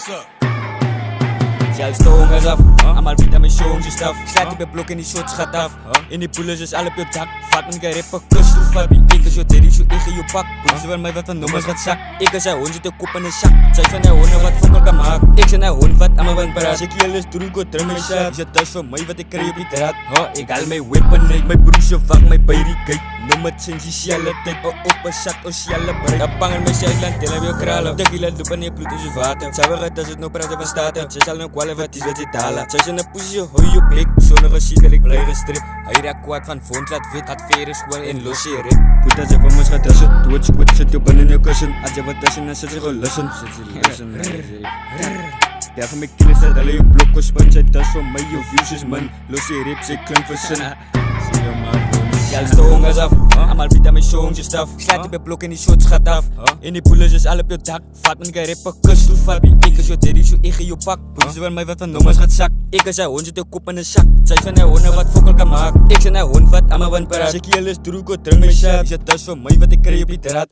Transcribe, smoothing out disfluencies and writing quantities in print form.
what's up? Zelfs de hongers af, allemaal vitamin shows en stuff. Slaat die blok en die shots gaat af. In die poelers is al op je dak. Vat mijn garippen, kus toe fabi. Ik is jouw daddy, zo ik in je pak. Politie wil mij wat van nummers gaat zak. Ik is zijn hond, zit de kop in een zak. Zij van die honden wat fokkel kan maken. Ik zijn die hond wat aan mijn wand paraat. Ik hier is drugo, drum en shot. Is het thuis van mij wat ik krijg op die draad. Ik haal mijn weapon uit, mijn broesje vang mij bij die gate. Nummer sensitiële tijd, open zak, sociale breed. Een panger met Zuidland, deel heb je kralen. Tequila lopen, je bloed is je water. Zij willen dat ze het nog praten van staten. Zij zal nog kwalen wat is wat je talen. Zij zijn een poesje, hoi je blik. Zonnige shit dat ik blij gestrip. Hij raakt kwaad van vond, laat wit. Gaat veren, schoon en los je rip. Goed als je van me gaat tussen. Doe het squid, zit je binnen je kussen. Als je wat tussen, dan zit je gelussen. Ja, van mijn killers uit alle je blokken span. Zij tas van mij, je views is man. Los je rip, zij klink versin. Zie je maar. Zelfs de hongers af, allemaal vitamin shows en stuff. Slaat die blok en die shots gaat af. In die poelers is al op je dak. Vat mijn garippen, kus toe fabi. Ik is jouw daddy, zo ik in je pak. Politie wil mij wat van nummers gaat zak. Ik is zijn hond, zit de kop in een zak. Zij van die honden wat fokkel kan maken. Ik zijn die hond wat aan mijn wand paraat. Ik hier is drugo, drum en shot. Is het thuis van mij wat ik krijg op die draad.